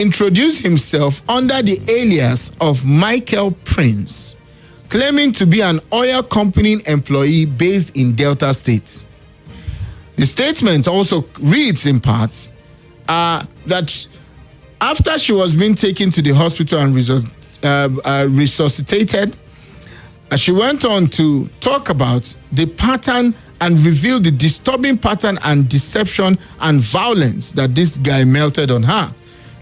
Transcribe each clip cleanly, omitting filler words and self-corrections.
introduced himself under the alias of Michael Prince, claiming to be an oil company employee based in Delta State. The statement also reads in part that after she was being taken to the hospital and resuscitated, she went on to talk about the pattern and reveal the disturbing pattern and deception and violence that this guy melted on her.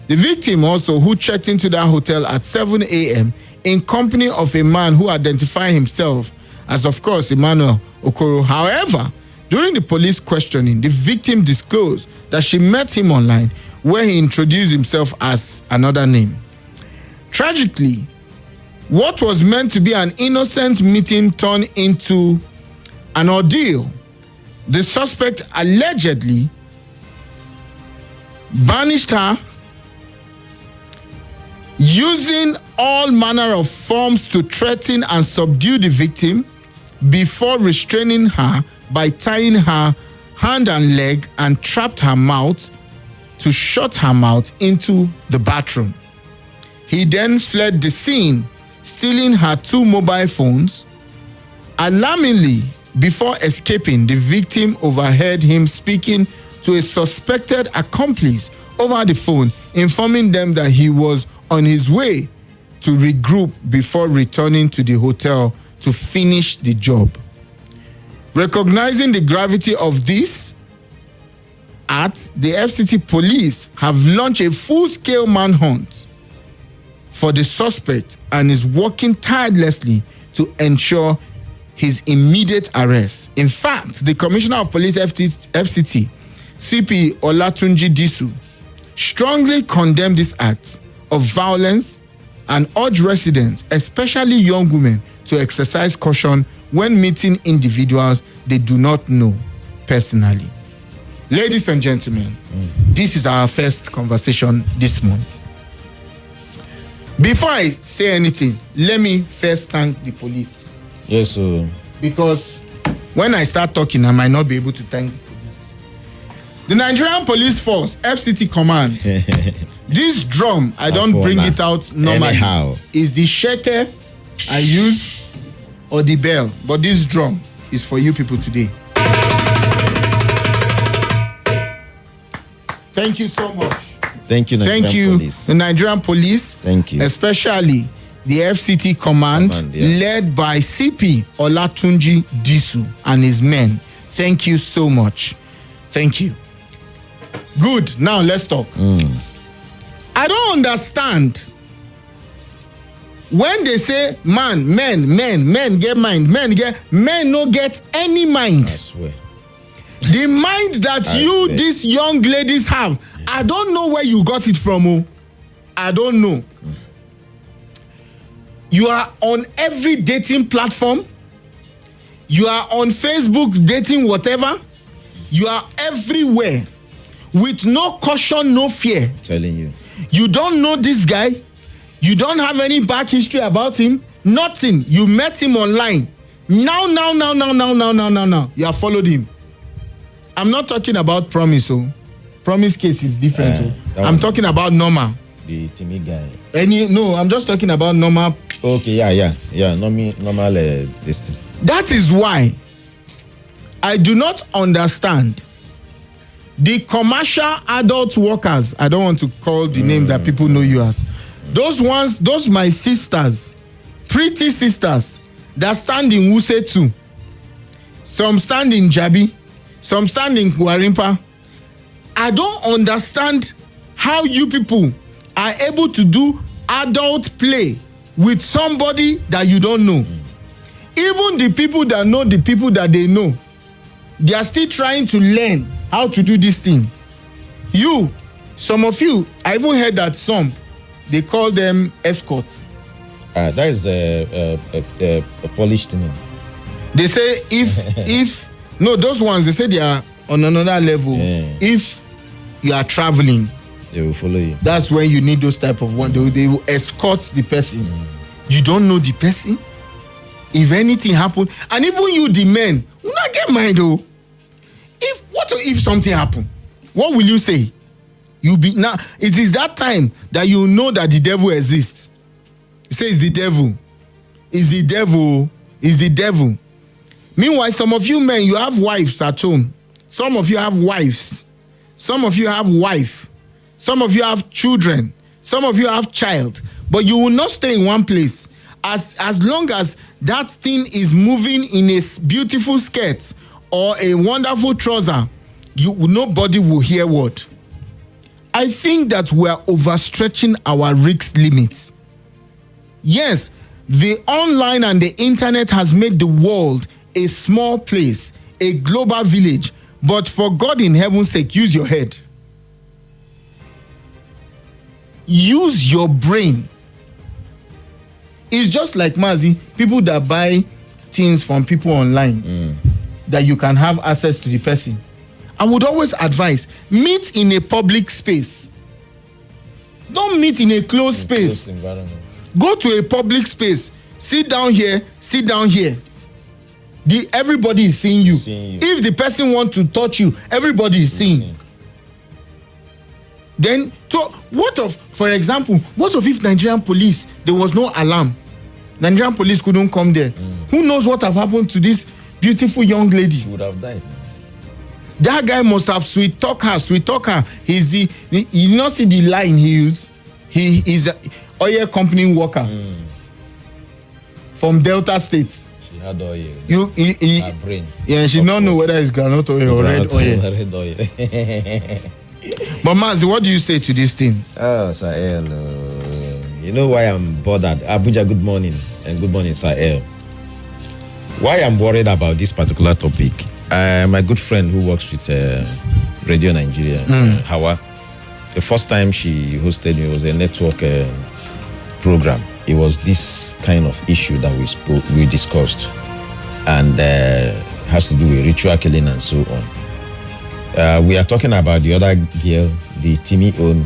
The victim also, who checked into that hotel at 7 a.m. in company of a man who identified himself as, of course, Emmanuel Okoro. However, during the police questioning, the victim disclosed that she met him online, where he introduced himself as another name. Tragically, what was meant to be an innocent meeting turned into an ordeal. The suspect allegedly banished her, using all manner of forms to threaten and subdue the victim before restraining her by tying her hand and leg and trapped her mouth to shut her mouth into the bathroom. He then fled the scene, stealing her 2 mobile phones. Alarmingly, before escaping, the victim overheard him speaking to a suspected accomplice over the phone, informing them that he was on his way to regroup before returning to the hotel to finish the job. Recognizing the gravity of this act, the FCT police have launched a full-scale manhunt for the suspect and is working tirelessly to ensure his immediate arrest. In fact, the Commissioner of Police FCT, CP Olatunji Disu, strongly condemned this act of violence and urged residents, especially young women, to exercise caution when meeting individuals they do not know personally. Ladies and gentlemen, this is our first conversation this month. Before I say anything, let me first thank the police. Yes, sir. Because when I start talking, I might not be able to thank the police. The Nigerian Police Force, FCT Command, this drum, I don't bring it out normally. Anyhow. Is the shaker I use or the bell. But this drum is for you people today. Thank you so much. Thank you, Nigerian Police. The Nigerian Police. Thank you. Especially the FCT Command, led by CP Olatunji Disu and his men. Thank you so much. Thank you. Good. Now let's talk. I don't understand when they say men get mind, men no get any mind. I swear. The mind that these young ladies have, I don't know where you got it from. I don't know. You are on every dating platform. You are on Facebook dating whatever. You are everywhere with no caution, no fear. I'm telling you. You don't know this guy. You don't have any back history about him. Nothing. You met him online. Now. You have followed him. I'm not talking about Promise. Promise case is different. I'm talking about Norma. The Timmy guy. No, I'm just talking about Norma. Okay, yeah. Normal this thing. That is why I do not understand the commercial adult workers. I don't want to call the name that people know you as. Those my sisters, pretty sisters that stand in Wuse too. Some stand in Jabi, some stand in Gwarimpa. I don't understand how you people are able to do adult play with somebody that you don't know. Even the people that know the people that they know, they are still trying to learn how to do this thing. Some of you, I even heard that some, they call them escorts. That is a polished name. They say if those ones, they say they are on another level. Yeah. If you are traveling, they will follow you. That's when you need those type of one. They will escort the person. You don't know the person. If anything happen, and even you, the men, will not get mind though. If something happen, what will you say? Now it is that time that you know that the devil exists. You say it's the devil. It's the devil. It's the devil. Meanwhile, some of you men, you have wives at home. Some of you have wives. Some of you have wife. Some of you have children. Some of you have child. But you will not stay in one place. As long as that thing is moving in a beautiful skirt or a wonderful trouser, nobody will hear word. I think that we are overstretching our risk limits. Yes, the online and the internet has made the world a small place, a global village. But for God in heaven's sake, use your head. Use your brain. It's just like Mazi, people that buy things from people online that you can have access to the person. I would always advise, meet in a public space. Don't meet in a closed space. Close environment. Go to a public space. Sit down here. Sit down here. Everybody is seeing you. If the person wants to touch you, everybody is seeing. Then, for example, what if Nigerian police, there was no alarm? Nigerian police couldn't come there. Who knows what have happened to this beautiful young lady? She would have died. That guy must have sweet talk her. You not see the line he used? He is an oil company worker from Delta State. She had oil. Her brain. Yeah, she don't know whether it's groundnut oil or red oil. Red oil. But Mazi, what do you say to these things? Oh, Sahel. You know why I'm bothered? Abuja, good morning. And good morning, Sahel. Why I'm worried about this particular topic? My good friend who works with Radio Nigeria, Hawa, the first time she hosted me was a network program. It was this kind of issue that we discussed, and has to do with ritual killing and so on. We are talking about the other girl, the Timmy own,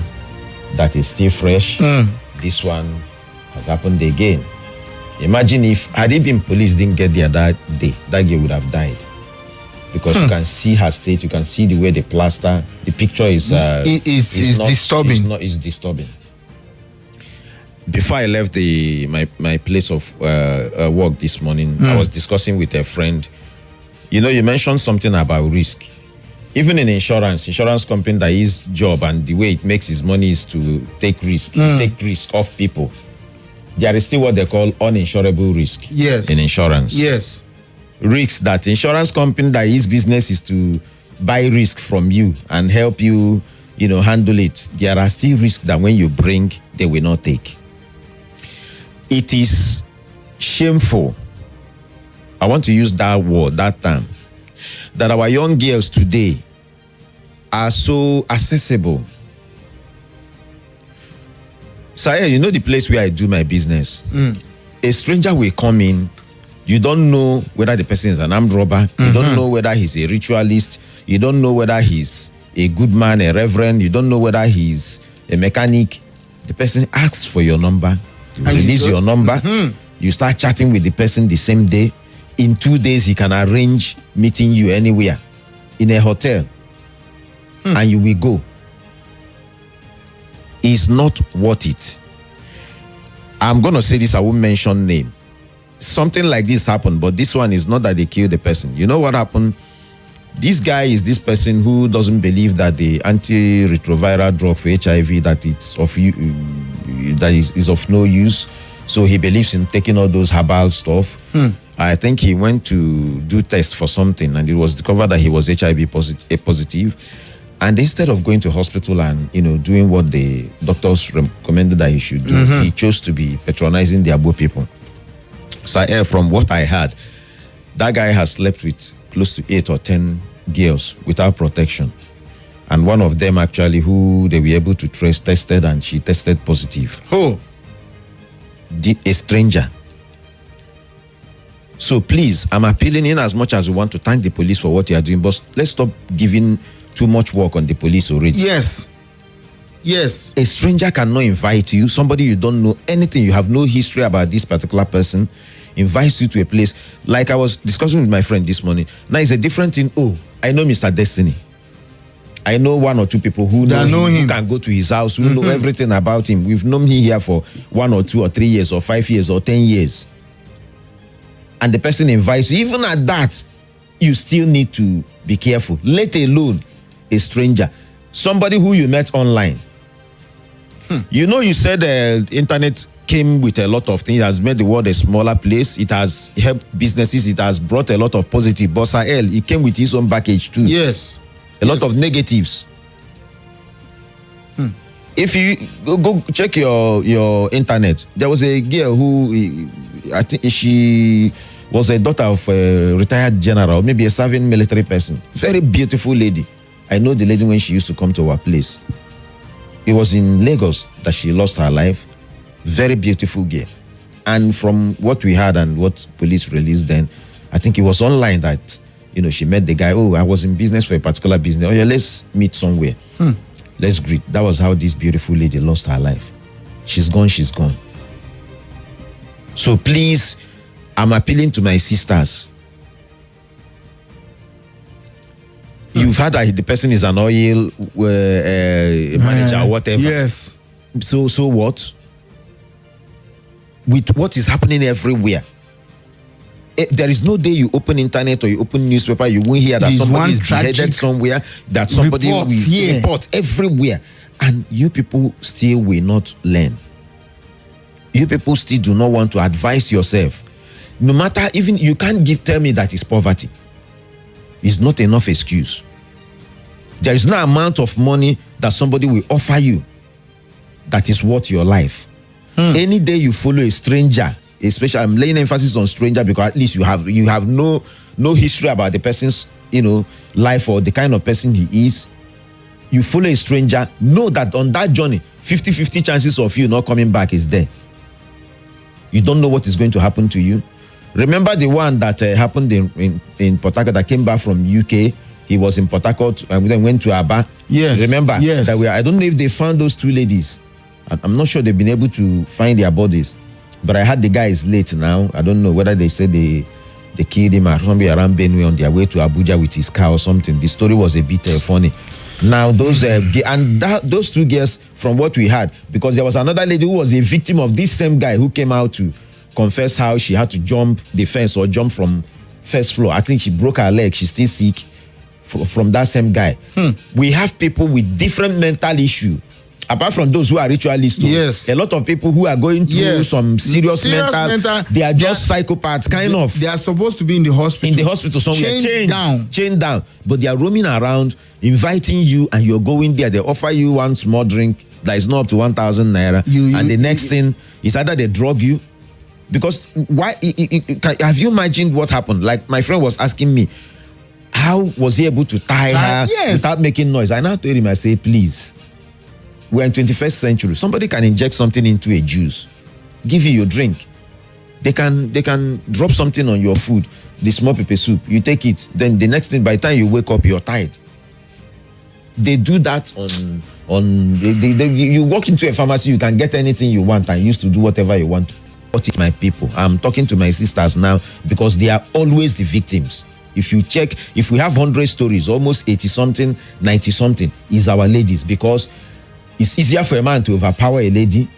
that is still fresh. This one has happened again. Imagine if had it been police didn't get there that day, that girl would have died. Because you can see her state, you can see the way they plaster. The picture is disturbing. It's disturbing. Before I left my place of work this morning, I was discussing with a friend. You know, you mentioned something about risk. Even in insurance company, that his job and the way it makes his money is to take risk, off people. There is still what they call uninsurable risk. Yes. In insurance. Yes. Risks that insurance company that his business is to buy risk from you and help you, handle it. There are still risks that when you bring, they will not take. It is shameful. I want to use that word, that term, that our young girls today are so accessible. Saya, you know the place where I do my business. A stranger will come in. You don't know whether the person is an armed robber. You don't know whether he's a ritualist. You don't know whether he's a good man, a reverend. You don't know whether he's a mechanic. The person asks for your number. You release your number. You start chatting with the person the same day. In 2 days, he can arrange meeting you anywhere. In a hotel. And you will go. It's not worth it. I'm going to say this, I won't mention name. Something like this happened, but this one is not that they killed the person. You know what happened? This guy is this person who doesn't believe that the antiretroviral drug for HIV, that it's of that is of no use. So he believes in taking all those herbal stuff. I think he went to do tests for something, and it was discovered that he was HIV positive. And instead of going to hospital and doing what the doctors recommended that he should do, he chose to be patronizing the Abo people. So from what I heard, that guy has slept with close to 8 or 10 girls without protection. And one of them actually, who they were able to trace, tested, and she tested positive. Oh. A stranger. So please, I'm appealing in as much as we want to thank the police for what they are doing, but let's stop giving too much work on the police already. Yes. Yes. A stranger cannot invite you, somebody you don't know anything, you have no history about this particular person, invites you to a place. Like I was discussing with my friend this morning. Now it's a different thing. Oh, I know Mr. Destiny. I know one or two people who know him, who can go to his house, who know everything about him. We've known him here for 1 or 2 or 3 years or 5 years or 10 years. And the person invites you. Even at that, you still need to be careful. Let alone a stranger. Somebody who you met online. You know, you said the internet came with a lot of things. It has made the world a smaller place. It has helped businesses. It has brought a lot of positive. But Sahel, it came with its own package too. Yes. A lot of negatives. If you go check your internet, there was a girl who, I think she was a daughter of a retired general, maybe a serving military person. Very beautiful lady. I know the lady when she used to come to our place. It was in Lagos that she lost her life. Very beautiful girl. And from what we had and what police released then, I think it was online that, she met the guy. Oh, I was in business for a particular business. Oh yeah, let's meet somewhere. Let's greet. That was how this beautiful lady lost her life. She's gone, she's gone. So please, I'm appealing to my sisters. You've heard that the person is an oil manager or whatever. Yes. So what? With what is happening everywhere, there is no day you open internet or you open newspaper, you won't hear that somebody is beheaded somewhere, that somebody will report everywhere. And you people still will not learn. You people still do not want to advise yourself. No matter, even you can't tell me that it's poverty. It's not enough excuse. There is no amount of money that somebody will offer you that is worth your life. Any day you follow a stranger, especially I'm laying emphasis on stranger because at least you have no history about the person's life or the kind of person he is. You follow a stranger, know that on that journey 50-50 chances of you not coming back is there. You don't know what is going to happen to you. Remember the one that happened in Port Harcourt that came back from UK. He was in Port Harcourt and then went to Aba. Yes. Remember? Yes. I don't know if they found those 2 ladies. I'm not sure they've been able to find their bodies. But I heard the guy is late now. I don't know whether they said they killed him or somebody around Benue on their way to Abuja with his car or something. The story was a bit funny. Now those those 2 girls, from what we heard, because there was another lady who was a victim of this same guy who came out to confess how she had to jump the fence or jump from first floor. I think she broke her leg. She's still sick from that same guy. We have people with different mental issue. Apart from those who are ritualists, yes, a lot of people who are going through some serious mental, they are just psychopaths, kind of. They are supposed to be in the hospital. In the hospital somewhere, chained down. But they are roaming around, inviting you, and you're going there. They offer you one small drink that is not up to 1,000 naira, and the next thing is either they drug you. Because why? Have you imagined what happened? Like my friend was asking me, how was he able to tie her without making noise? I now told him, I say, please. We're in 21st century. Somebody can inject something into a juice, give you your drink. They can drop something on your food, the small pepper soup. You take it. Then the next thing, by the time you wake up, you're tired. They do that you walk into a pharmacy, you can get anything you want and used to do whatever you want. What is my people? I'm talking to my sisters now because they are always the victims. If you check, if we have 100 stories, almost 80-something, 90-something is our ladies, because it's easier for a man to overpower a lady.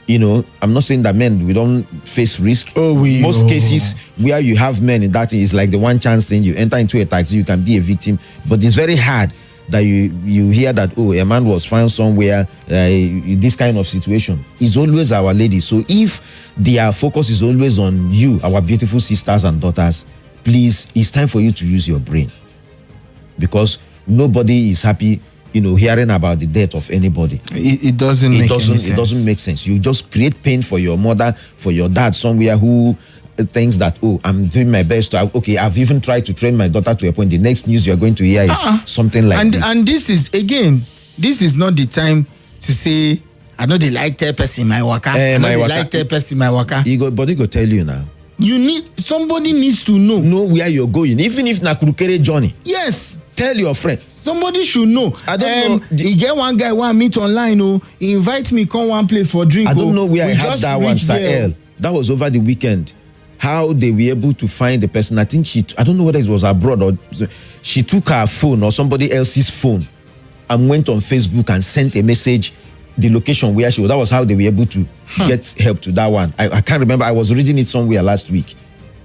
I'm not saying that men, we don't face risk. Most cases where you have men in that is like the one chance thing. You enter into a taxi, you can be a victim. But it's very hard that you hear that, a man was found somewhere, in this kind of situation. It's always our ladies. So if their focus is always on you, our beautiful sisters and daughters, please, it's time for you to use your brain. Because nobody is happy hearing about the death of anybody. It doesn't make sense. It doesn't make sense. You just create pain for your mother, for your dad somewhere who thinks that, I'm doing my best. I've even tried to train my daughter to a point. The next news you're going to hear is something like this. And this is not the time to say, I know they like tell person my waka. Body go tell you now. Somebody needs to know where you're going, even if na kurukere journey. Yes. Tell your friend. Somebody should know. I don't know. He get one guy want meet online. He invite me come one place for drink. I don't know where I had that one, Sahel. That was over the weekend. How they were able to find the person? I think I don't know whether it was abroad or she took her phone or somebody else's phone and went on Facebook and sent a message, the location where she was. That was how they were able to get help to that one. I can't remember. I was reading it somewhere last week.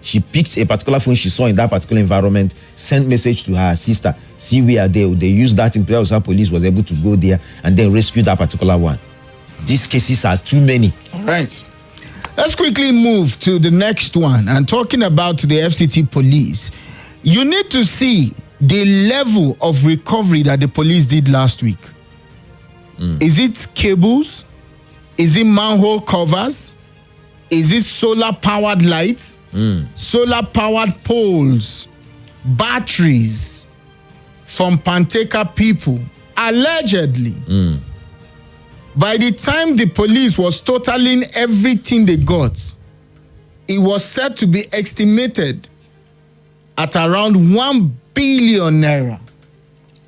She picked a particular phone she saw in that particular environment, sent message to her sister, see where they used that in place. How police was able to go there and then rescue that particular one. These cases are too many. All right. Let's quickly move to the next one. And talking about the FCT police, you need to see the level of recovery that the police did last week. Is it cables? Is it manhole covers? Is it solar-powered lights? Solar-powered poles? Batteries from Panteka people? Allegedly. By the time the police was totaling everything they got, it was said to be estimated at around 1 billion naira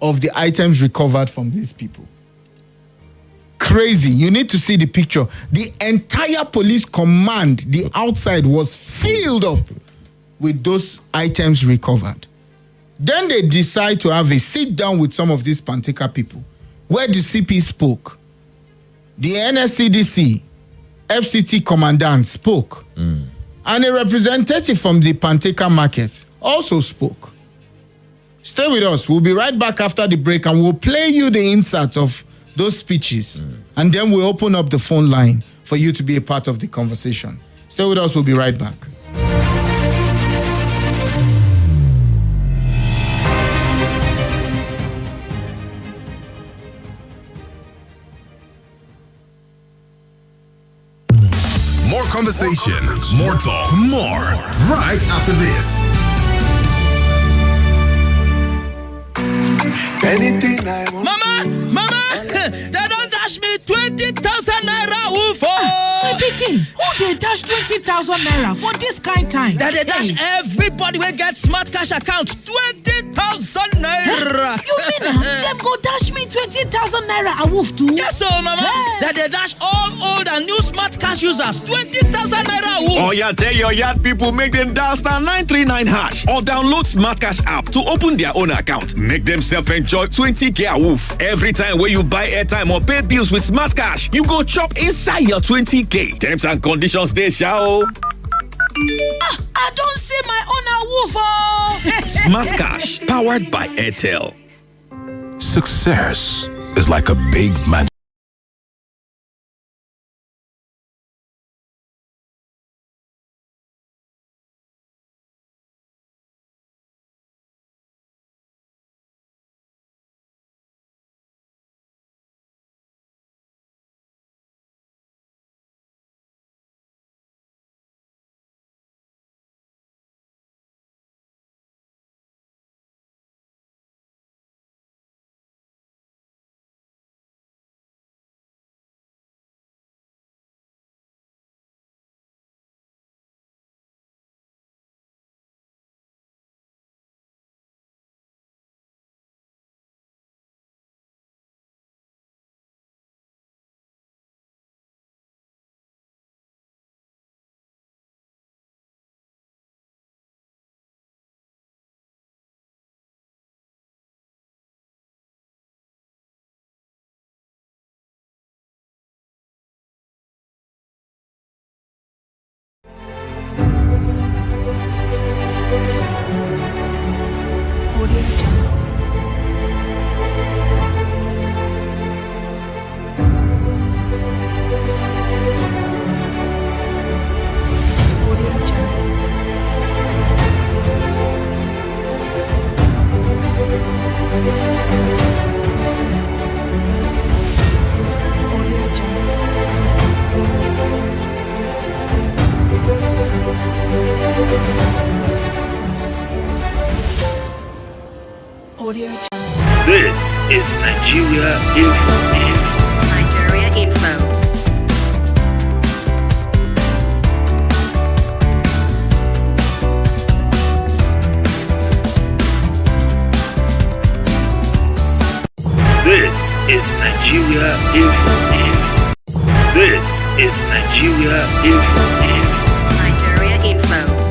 of the items recovered from these people. Crazy. You need to see the picture. The entire police command, the outside was filled up with those items recovered. Then they decide to have a sit down with some of these Panteka people, where the CP spoke. The NSCDC, FCT commandant spoke. And a representative from the Panteka market also spoke. Stay with us. We'll be right back after the break and we'll play you the insights of those speeches. And then we'll open up the phone line for you to be a part of the conversation. Stay with us. We'll be right back. More conversation, more talk, more right after this. Anything I want. Mama, they don't dash me 20,000 naira woof. Hey, pikin, who they dash 20,000 naira for this kind time? That they dash everybody will get smart cash account 20,000 naira. You mean them go dash me 20,000 naira a woof too? Yes, so mama. That they dash all old and new smart cash users 20,000 naira woof. Oh yeah, tell your yard people make them dial star 939 hash or download Smart Cash app to open their own account. Make themselves enjoy 20k a woof. Every time where you buy airtime or pay bills with Smart Cash, you go chop inside your 20k. Terms and conditions they shall. I don't see my own a woof. Smart Cash, powered by Airtel. Success is like a big man. This is Nigeria Info. Nigeria Info. This is Nigeria Info. This is Nigeria Info. Nigeria Info.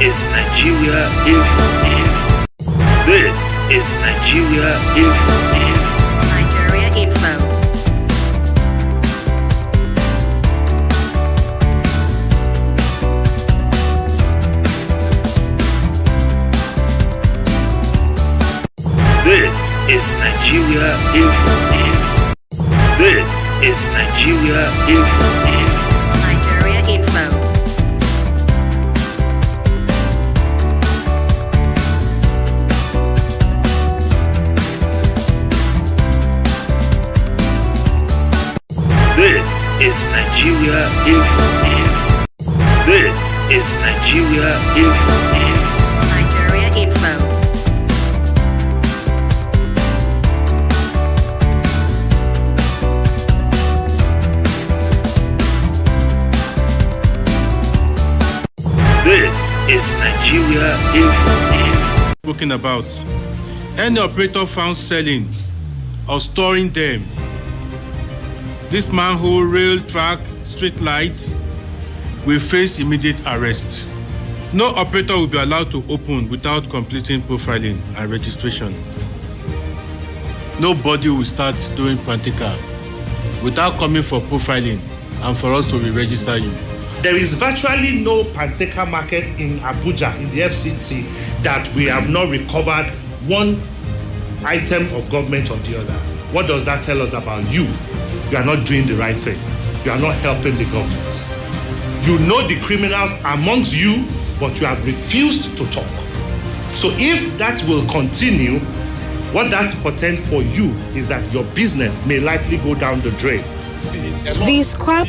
is Nigeria if. This is Nigeria if. Nigeria Info. This is Nigeria if. This is Nigeria if. Nigeria Info. This is Nigeria if. This is Nigeria if. Nigeria Info. This is Nigeria if. Spoken about. Any operator found selling or storing them, this manhole, rail, track, street lights, will face immediate arrest. No operator will be allowed to open without completing profiling and registration. Nobody will start doing Pantica without coming for profiling and for us to re-register you. There is virtually no Panteca market in Abuja, in the FCT, that we have not recovered one item of government or the other. What does that tell us about you? You are not doing the right thing. You are not helping the government. You know the criminals amongst you, but you have refused to talk. So if that will continue, what that portends for you is that your business may likely go down the drain. The scrap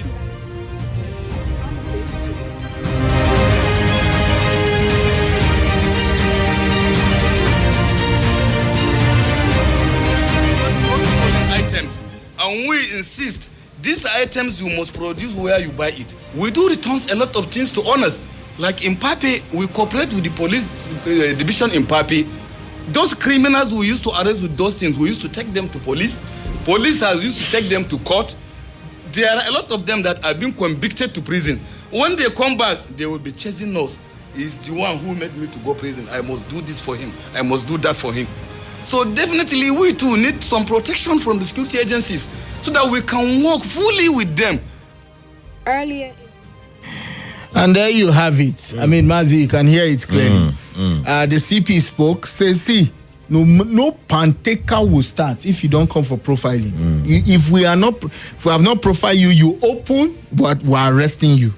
items, and we insist these items you must produce where you buy it. We do returns a lot of things to owners. Like in Pape, we cooperate with the police division in Pape. Those criminals we used to arrest with those things, we used to take them to police. Police has used to take them to court. There are a lot of them that are being convicted to prison. When they come back, they will be chasing us. He's the one who made me to go prison. I must do this for him. I must do that for him. So definitely we too need some protection from the security agencies so that we can work fully with them. earlier. And there you have it. I mean, Mazi, you can hear it clearly. The CP spoke, says, see, no Panteca will start if you don't come for profiling. If we have not profiled you, you open, but we're arresting you.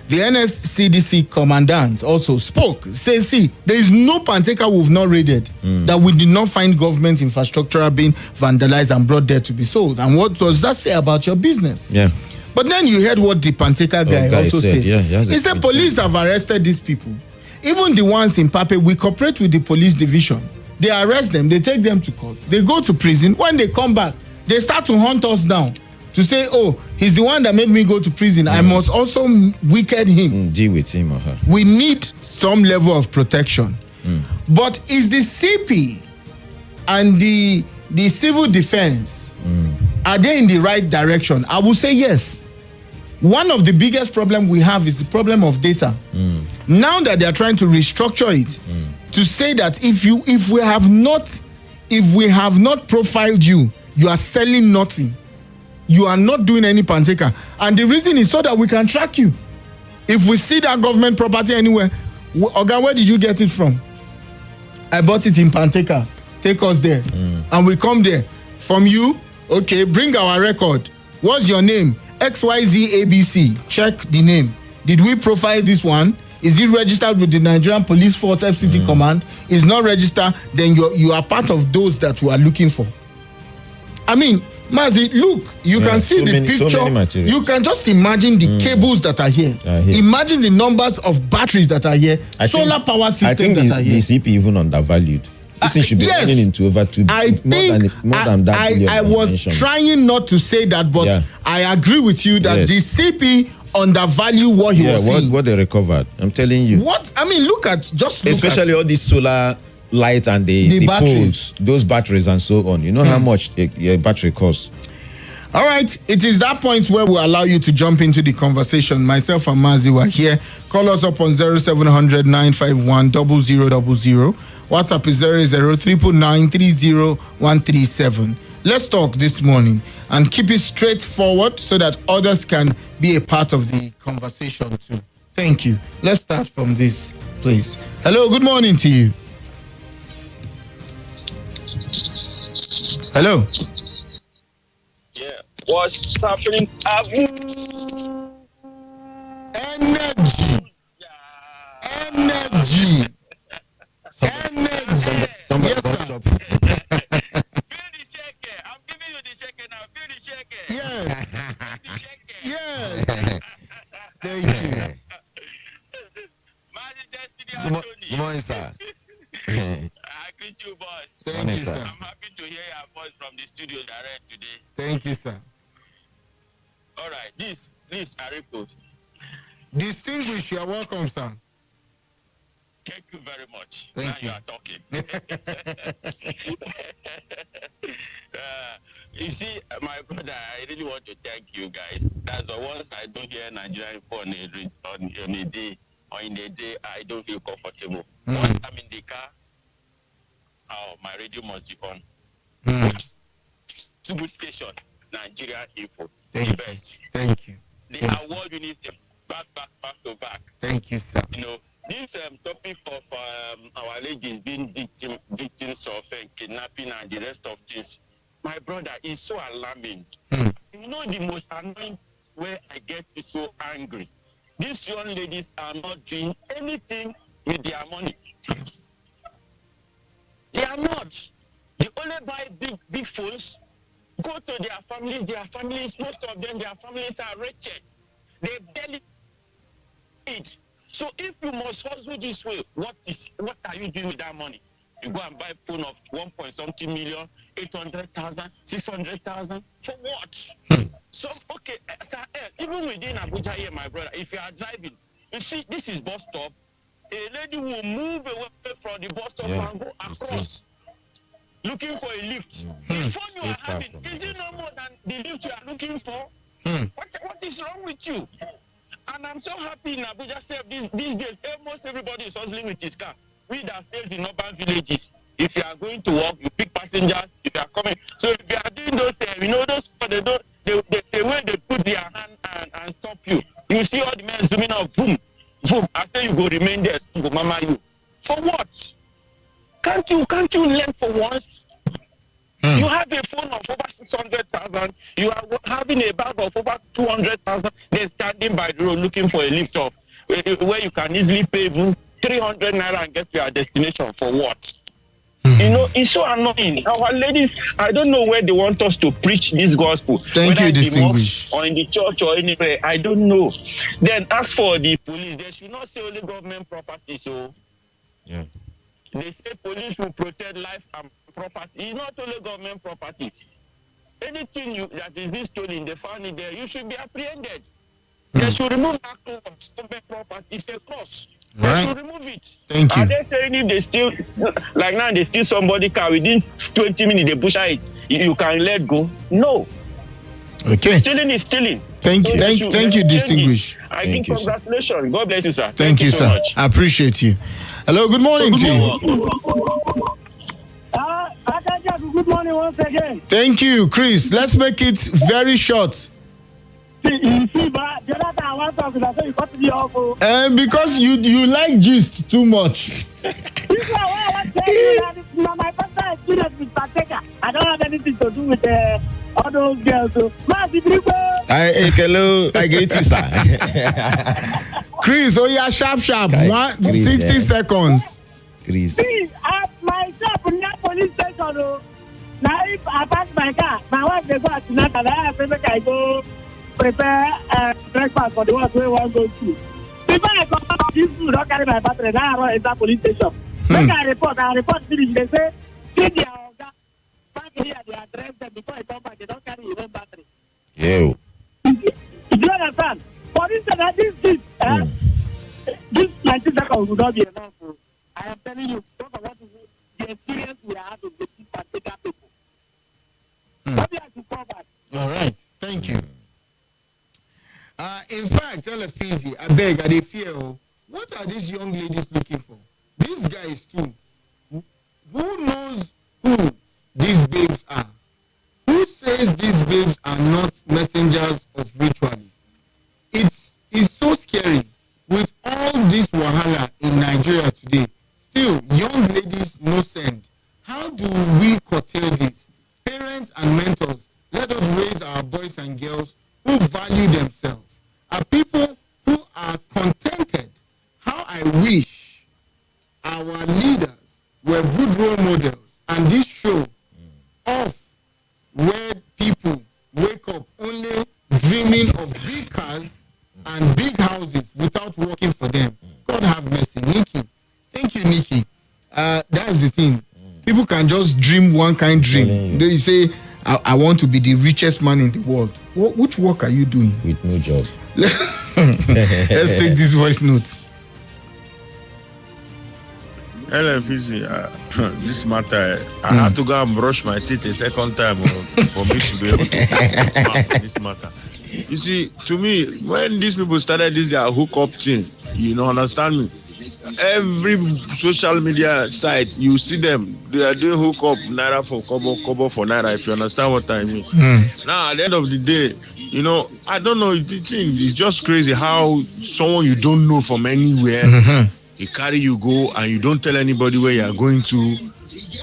The NSCDC commandant also spoke, says, see, there is no Panteca we've not raided that we did not find government infrastructure being vandalized and brought there to be sold. And what does that say about your business? Yeah. But then you heard what the Panteca guy also said. Yeah, he said police have arrested these people. Even the ones in Pape, we cooperate with the police division. They arrest them, they take them to court, they go to prison. When they come back, they start to hunt us down to say, oh, he's the one that made me go to prison. I must also wicked him. Deal with him or her. We need some level of protection. But is the CP and the civil defense, are they in the right direction? I will say yes. One of the biggest problems we have is the problem of data. Now that they are trying to restructure it, to say that if we have not profiled you, you are selling nothing. You are not doing any Panteca. And the reason is so that we can track you. If we see that government property anywhere, Oga, where did you get it from? I bought it in Panteca. Take us there. And we come there. From you, okay, bring our record. What's your name? XYZABC. Check the name. Did we profile this one? Is it registered with the Nigerian Police Force FCT command? Is not registered, then you are part of those that we are looking for. I mean, Mazi, look, you can see the picture. You can just imagine the cables that are here. Imagine the numbers of batteries that are here. Solar power systems that are here. I think the CP even undervalued. This thing should be running into over 2 billion. I was trying not to say that, but I agree with you that the CP undervalue what he was saying. What they recovered. I'm telling you. What? I mean, especially all these solar light and the poles, those batteries and so on. You know how much a battery costs. All right, it is that point where we allow you to jump into the conversation. Myself and Mazi were here. Call us up on 0700 951 0000. WhatsApp is 00399 Let's talk this morning and keep it straightforward so that others can be a part of the conversation too. Thank you. Let's start from this place. Hello, good morning to you. Hello. Yeah, what's happening? Energy. Energy. Energy. Somebody Yes, sir. up. I'm giving you the shake now. Feel the shake. Yes. Yes. Thank you. Good morning, sir. I greet you, boss. Thank you, sir. I'm happy to hear your voice from the studio direct today. Thank you, sir. All right, this Ariko. Distinguished, you're welcome, sir. Thank you very much. Thank now you. You are talking. You see, my brother, I really want to thank you guys. That's the once I don't hear Nigerian phone on a day, or in a day, I don't feel comfortable. Once I'm in the car, my radio must be on. Super station, Nigeria Info, the best. Thank you. The Thank you. award winners, back to back. Thank you, sir. You know, this topic of our ladies being victims of kidnapping and the rest of things, my brother, is so alarming. You know, the most annoying where I get is so angry. These young ladies are not doing anything with their money. They are not. They only buy big phones, go to their families, most of them, their families are wretched. They barely eat. So if you must hustle this way, what are you doing with that money? You go and buy a phone of 1.something million, 800,000, 600,000. For what? So, okay, sir, even within Abuja here, my brother, if you are driving, you see, this is bus stop. A lady will move away from the bus stop and go across, looking for a lift. The phone you are having, is it no more than the lift you are looking for? What is wrong with you? And I'm so happy in Abuja these days, almost everybody is hustling with his car. We that stays in urban villages, if you are going to work, you pick passengers, if you are coming. So if you are doing those, those people, the way they put their hand and stop you, you see all the men zooming out, boom, boom. After you go remain there, go mama you. For what? Can't you learn for once? You have a phone of over 600,000. You are having a bag of over 200,000. They're standing by the road looking for a lift off where you can easily pay 300 naira and get to your destination. For what? You know, it's so annoying. Our ladies, I don't know where they want us to preach this gospel. Thank you, distinguished. Or in the church or anywhere, I don't know. Then ask for the police. They should not say only government property. So, yeah. They say police will protect life and property. It's not only government properties. Anything that is being stolen, they found it there, you should be apprehended. They should remove that clause. Government property. It's a clause. They should remove it. Thank you. Are they saying if they steal, like now they steal somebody's car, within 20 minutes they push it, you can let go? No. Okay. Stealing is stealing. Thank you. So Thank you, distinguished. I think congratulations. God bless you, sir. Thank you, so sir. much. I appreciate you. Hello, good morning to you. Good morning once again. Thank you, Chris. Let's make it very short. Because you like gist too much. This is why I want to tell you that it's my personal experience with Pateka. I don't have anything to do with all those girls. So, Mazi, hello, I get you, sir. Chris, sharp. 60 seconds. Chris. See, at myself in that police station, now if I pass my car, my wife they go at night and I go prepare breakfast for the ones who want to go to. Before I come back, this food don't carry my battery. Now I run into police station. Make I report finish. They say, see their back here, they address them before I come back. They don't carry your own battery. Yo. Do you understand? For instance, this 90 seconds would not be enough. I am telling you, what is the experience we are having with these particular people. Maybe I should call back. All right. beg, I dey fear. Oh. What are these young ladies looking for? These guys too. Who knows who these babes are? Who says these babes are not messengers of ritualists? It's so scary with all this wahala in Nigeria today. Still, young ladies no send. How do we curtail this? Parents and mentors, let us raise our boys and girls who value themselves. Are people who are contented. How I wish our leaders were good role models, and this show off where people wake up only dreaming of big cars and big houses without working for them. God have mercy. Nikki. Thank you, Nikki. That's the thing. People can just dream one kind dream. They say, I want to be the richest man in the world. Which work are you doing? With no job. Let's take this voice note. Hello, Effizy. This matter, I had to go and brush my teeth a second time for me to be able to talk this matter. You see, to me, when these people started this their hookup thing, you know, understand me? Every social media site, you see them, they are doing hookup naira for kobo for naira, if you understand what I mean. Now, at the end of the day, you know, I don't know, the thing is just crazy how someone you don't know from anywhere, he carry you go and you don't tell anybody where you are going to.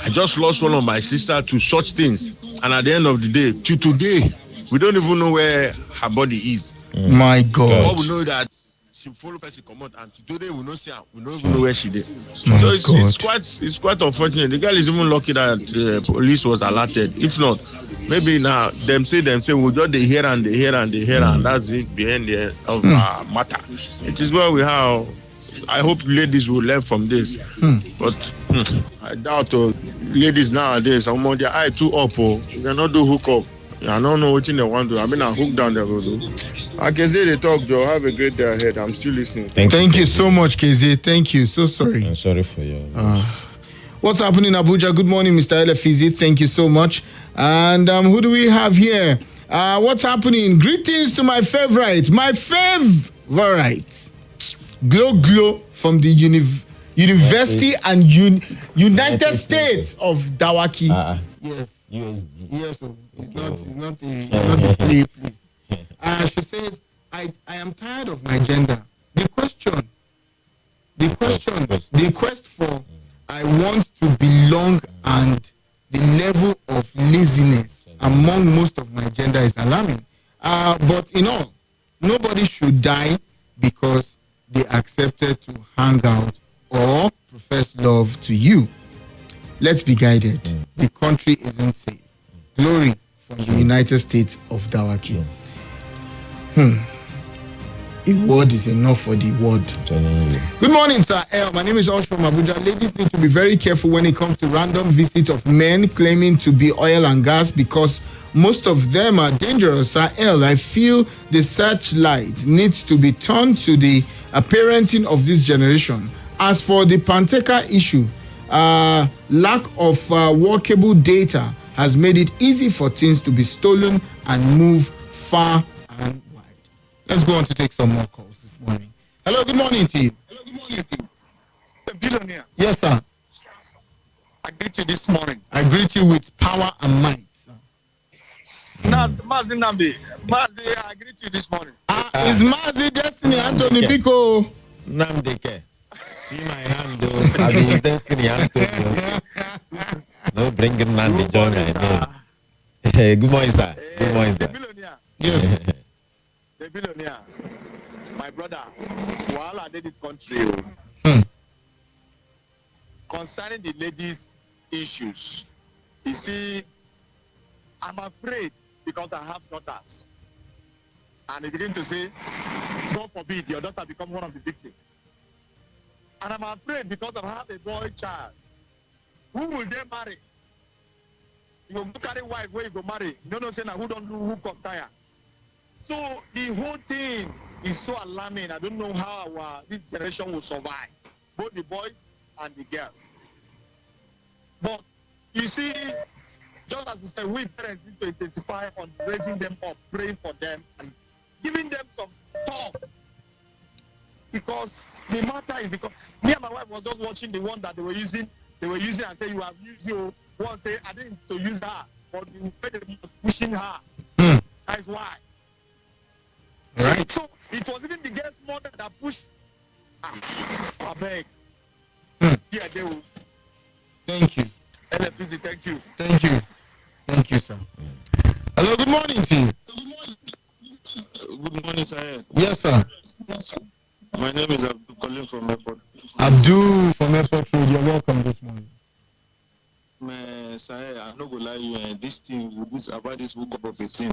I just lost one of my sister to such things. And at the end of the day, to today, we don't even know where her body is. My God. But we know that she follow person come out, and today we don't see her. We don't even know where she did. So it's quite unfortunate. The girl is even lucky that the police was alerted. If not, maybe now them say we'll just they hear and that's it behind the matter. It is where we have. I hope ladies will learn from this. But I doubt ladies nowadays, some of their eye too up. They cannot do hookup. I don't know what they want to do. I mean, I hook down there. I can say they talk, Joe. Have a great day ahead. I'm still listening. Thank you so much, KZ. Thank you. So sorry. I'm sorry for you. What's happening in Abuja? Good morning, Mr. Effizy. Thank you so much. And who do we have here? What's happening? Greetings to my favorite. Glow from the University and United States of Dawaki. Yes. USD. Yes, it's not a play, please. She says, I am tired of my gender. The quest for I want to belong and the level of laziness among most of my gender is alarming. But in all, nobody should die because they accepted to hang out or profess love to you. Let's be guided. The country isn't safe. Glory from the United States of Dawaki. A word is enough for the word. Good morning, Sir L. My name is Osh from Abuja. Ladies need to be very careful when it comes to random visits of men claiming to be oil and gas because most of them are dangerous. Sir L, I feel the searchlight needs to be turned to the parenting of this generation. As for the Panteka issue, lack of workable data has made it easy for things to be stolen and move far and wide. Let's go on to take some more calls this morning. Hello, good morning to you. Billionaire. Yes, sir. I greet you this morning. I greet you with power and might, sir. Mazi Nambi. Mazi, I greet you this morning. It's Mazi Destiny Anthony Biko. Namdeke. See my hand, though. I mean, Destiny Anthony. No, bring it, Nandi, join my name. Hey, good morning, sir. Good morning, sir. Billionaire. Yes. The billionaire. My brother, while I did this country, concerning the ladies' issues, you see, I'm afraid because I have daughters. And they begin to say, God forbid your daughter become one of the victims. And I'm afraid because I have a boy child. Who will they marry? You go carry wife where you go marry. You don't know say now who don't do who come tire. So the whole thing is so alarming. I don't know how this generation will survive. Both the boys and the girls. But you see, just as you said, we parents need to intensify on raising them up, praying for them, and giving them some thoughts because the matter is because me and my wife was just watching the one that they were using and say you have used you. One say I didn't to use her, but the way they was pushing her. That's why. Right. So it was even the girl's mother that pushed. I beg. Yeah, they will. Thank you. Effizy, thank you. Thank you. Thank you, sir. Hello, good morning to you. Good morning, sir. Yes, sir. My name is Abdul calling from airport. Abdul from Airport Road. You're welcome this morning. Man, sir, I'm not gonna lie you. This thing about this book up of a team.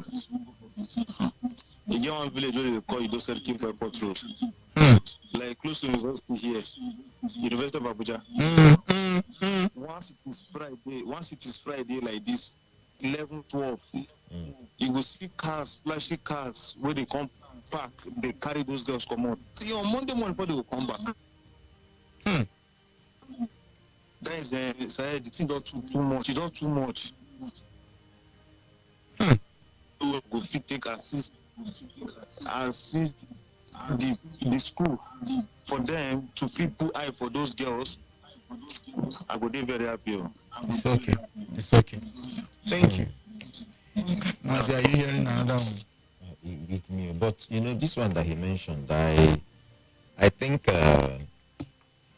You get one village where they call you those King for Airport Road. Like close to university here, University of Abuja. Once it is Friday like this, 11, 12, you will see cars, flashy cars, where they come park, they carry those girls come out. See, on Monday morning before they will come back. That is the thing don't too much. You don't too much. Go fit take assist the school for them to people eye for those girls. I would be very happy. It's okay. It's okay. Thank you. Mazi, are you hearing another one? With me, but you know this one that he mentioned, I think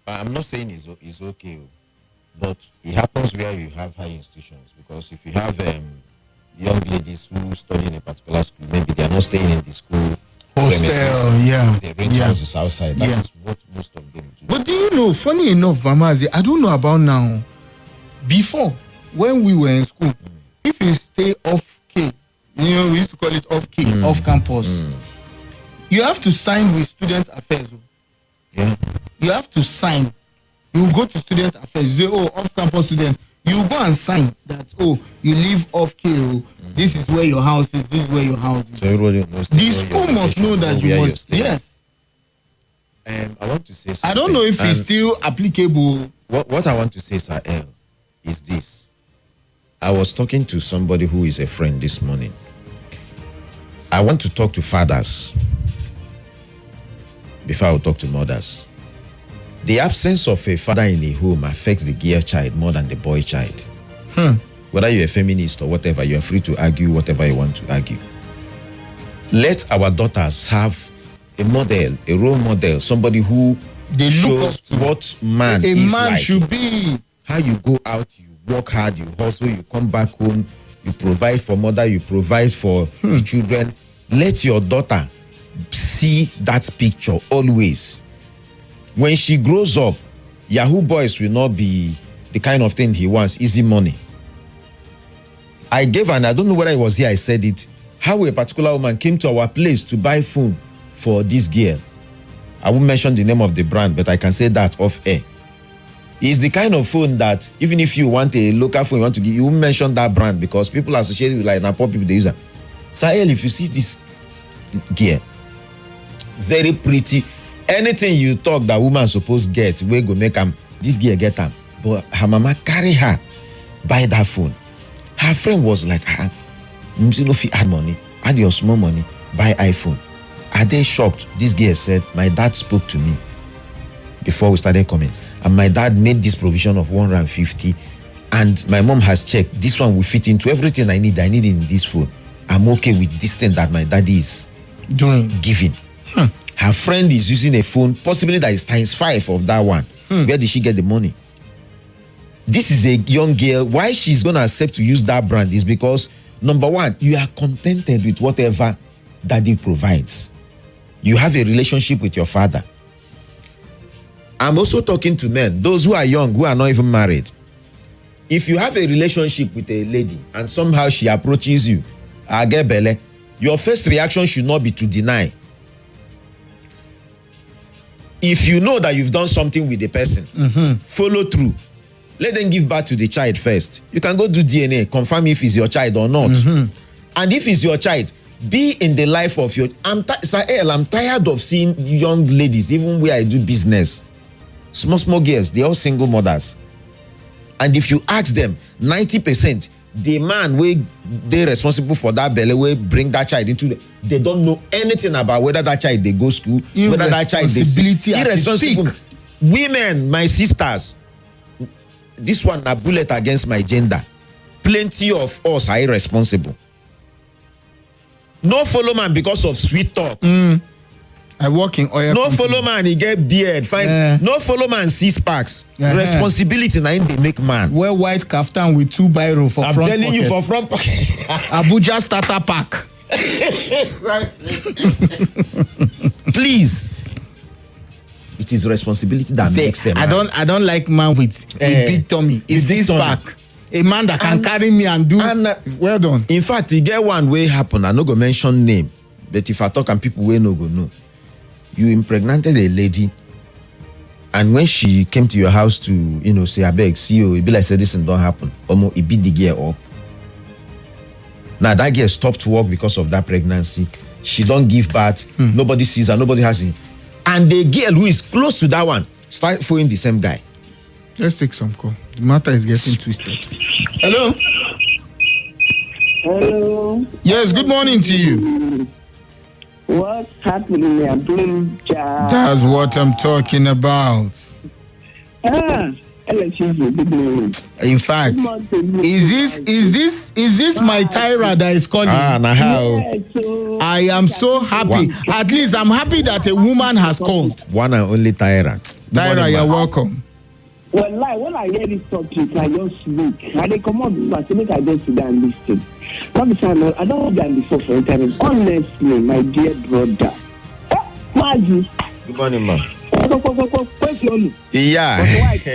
I'm not saying it's okay, but it happens where you have high institutions, because if you have young ladies who study in a particular school, maybe they are not staying in the school hostel, they rent houses outside. That is what most of them do. But do you know, funny enough, Mazi, I don't know about now. Before, when we were in school, if you stay off K, you know, we used to call it off K, off campus, you have to sign with student affairs. Yeah. You have to sign. You go to student affairs, you say, oh, off campus student. You go and sign that, oh, you live off K. This is where your house is, this is where your house is. So everybody knows the school must know that you must. Yes. And I want to say something. I don't know if it's still applicable. What I want to say, Sir L, is this. I was talking to somebody who is a friend this morning. I want to talk to fathers before I will talk to mothers. The absence of a father in a home affects the girl child more than the boy child. Whether you're a feminist or whatever, you're free to argue whatever you want to argue. Let our daughters have a model, a role model, somebody who they shows what man is man like. Should be. How you go out, you work hard, you hustle, you come back home, you provide for mother, you provide for the children. Let your daughter see that picture always. When she grows up, Yahoo boys will not be the kind of thing he wants, easy money. I gave, and I don't know whether it was here I said it, how a particular woman came to our place to buy phone for this girl. I won't mention the name of the brand, but I can say that off air. It's the kind of phone that even if you want a local phone you want to give, you won't mention that brand because people associate with like poor people they use it. Sahel, if you see this girl, very pretty. Anything you talk that woman supposed get, we go make them. This girl get them, but her mama carry her buy that phone. Her friend was like, you no fit add money, add your small money, buy iPhone. Are they shocked? This girl said, my dad spoke to me before we started coming, and my dad made this provision of 150, and my mom has checked. This one will fit into everything I need in this phone. I'm okay with this thing that my daddy is giving. Her friend is using a phone, possibly that is ×5 of that one. Where did she get the money? This is a young girl. Why she's going to accept to use that brand is because, number one, you are contented with whatever daddy provides. You have a relationship with your father. I'm also talking to men, those who are young, who are not even married. If you have a relationship with a lady and somehow she approaches you, your first reaction should not be to deny. If you know that you've done something with the person, follow through. Let them give birth to the child first. You can go do DNA, confirm if it's your child or not. And if it's your child, be in the life of your... I'm tired of seeing young ladies, even where I do business. Small girls, they're all single mothers. And if you ask them, 90%, the man they responsible for that belly will bring that child into they don't know anything about whether that child they go school, whether that child they irresponsible. Women, my sisters, this one a bullet against my gender. Plenty of us are irresponsible. No follow man because of sweet talk. I work in oil. No company. follow man, he get beard. Fine. No follow man, 6 packs. Responsibility now they make man. Wear white kaftan with 2 biro for I'm front telling pocket. you for front pocket. Abuja starter pack. Please. It is responsibility that makes a man. I don't like man with a big tummy. It's this pack. A man that can carry me and do. Well done. In fact, he get one way happen. I no go mention name, but if I talk and people will no go know. You impregnated a lady, and when she came to your house to, say, I beg, see you, it be like, say, this don't happen. Omo, it beat the girl up. Now, that girl stopped work because of that pregnancy. She don't give birth. Nobody sees her. Nobody has it. And the girl who is close to that one start following the same guy. Let's take some call. The matter is getting twisted. Hello? Hello. Yes, good morning to you. What's happening in Abuja? That's what I'm talking about. Good morning. In fact, is this my Tyra that is calling? Now how? I am so happy. At least I'm happy that a woman has called. One and only Tyra. Tyra, you're welcome. Well, like when I hear this topic, I just speak. And they come on, I think I just sit down and listen. I don't want to before for internet. Honestly, my dear brother. Mazi. Good morning, ma. Yeah.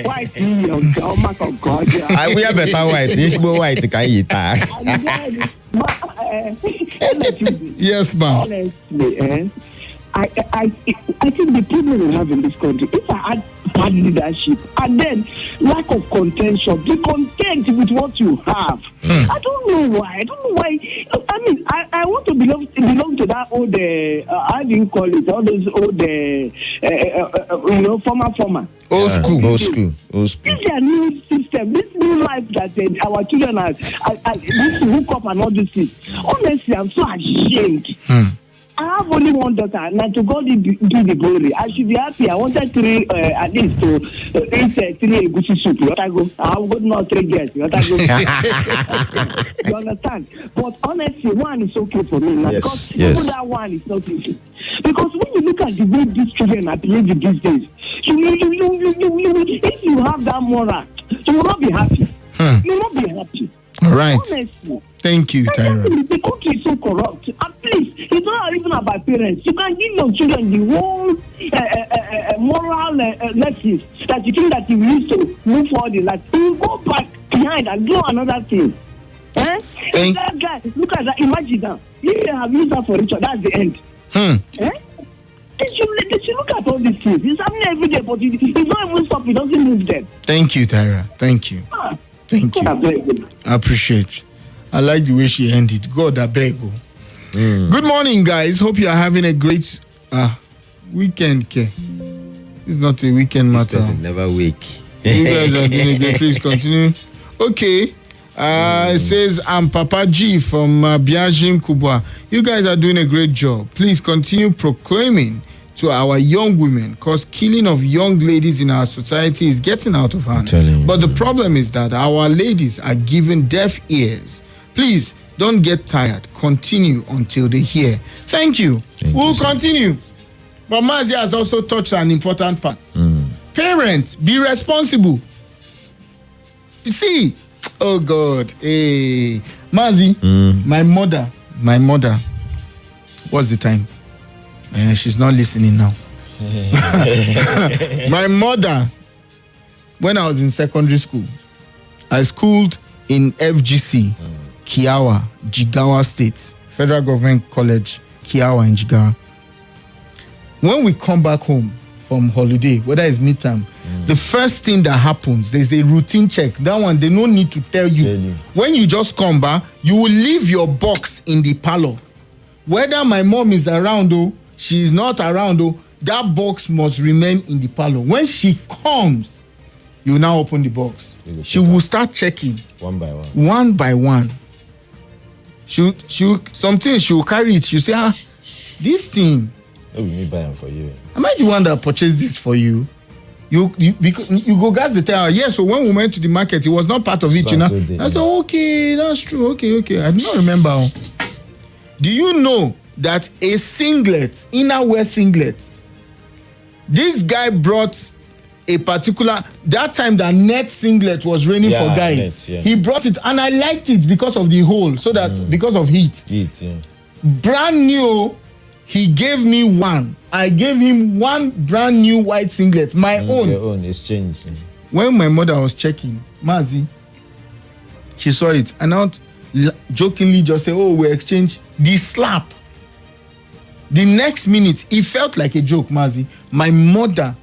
Why oh my God. I wear better white. You should go white. Yes, ma'am. Honestly, I think the problem we have in this country, if I had bad leadership and then lack of contention, be content with what you have. I don't know why. I mean, I want to belong to that old, how do you call it? All those old, former. Old school. This is a new system. This new life that our children are this hook up and all this things. Honestly, I'm so ashamed. I have only one daughter. Now to God do the glory. I should be happy. I wanted 3 at least to eat 3 egusi soup. I'll go not 3 guests. You understand? But honestly, one is okay for me now, because even that one is not easy. Because when you look at the way these children are behaving these days, if you have that moral, you will not be happy. You will not be happy. All right. Honestly. Thank you, Tyra. The country is so corrupt. And please, it's not even about parents. You can give your children the whole moral lessons that you think that you need to move forward in life. You go back behind and do another thing. That guy, look at that. Imagine that. If they have used that for Richard, that's the end. They should look at all these things. It's happening every day, but it's not even stop. It doesn't move them. Thank you, Tyra. Thank you. Thank you. I appreciate it. I like the way she ended. God, I beg you. Good morning, guys. Hope you are having a great weekend. It's not a weekend matter. This person never wake. You guys are doing good. Please continue. Okay. It says, I'm Papa G from Biajim Kubwa. You guys are doing a great job. Please continue proclaiming to our young women, because killing of young ladies in our society is getting out of hand. But the problem is that our ladies are given deaf ears. Please don't get tired. Continue until they hear. Thank you. We'll continue. But Mazi has also touched an important part. Parents, be responsible. You see, oh God, hey, Mazi, my mother. What's the time? She's not listening now. My mother, when I was in secondary school, I schooled in FGC, Kiawa, Jigawa State, Federal Government College, Kiawa in Jigawa. When we come back home from holiday, whether it's midterm, the first thing that happens, there's a routine check. That one, they no need to tell you. When you just come back, you will leave your box in the parlor. Whether my mom is around or she is not around, that box must remain in the parlor. When she comes, You now open the box. She will start checking one by one. One by one. Some things she will carry it. You say, this thing. That will me buy them for you. Am I the one that purchased this for you? You go gas the tire. Yes, so when we went to the market, it was not part of it, you know. I said, okay, that's true. Okay. I do not remember. Do you know that a singlet, inner wear singlet, this guy brought a particular, that time that net singlet was raining for guys. Net, he brought it and I liked it because of the hole, so that because of heat. Brand new, he gave me one. I gave him one brand new white singlet, my own. Your own exchange. When my mother was checking, Mazi, she saw it and out jokingly just say, oh, we exchange the slap. The next minute, it felt like a joke, Mazi. My mother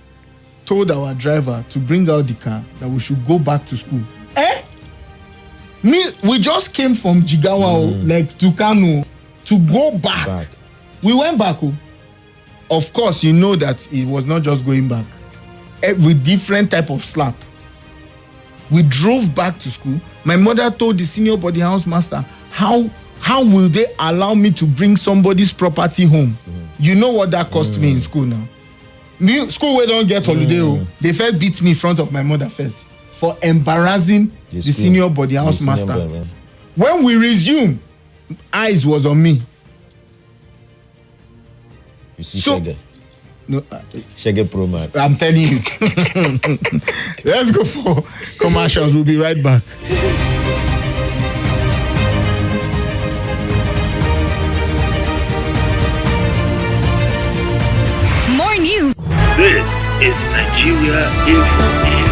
told our driver to bring out the car that we should go back to school. We just came from Jigawa, like to Kano, to go back. We went back. Of course, you know that it was not just going back. With different type of slap. We drove back to school. My mother told the senior body house master, how will they allow me to bring somebody's property home? You know what that cost me in school now. School we don't get holiday. They first beat me in front of my mother first for embarrassing the senior body house master. When we resumed, eyes was on me. You see, Shege Pro Max. I'm telling you. Let's go for commercials. We'll be right back. More news. This is Nigeria Info.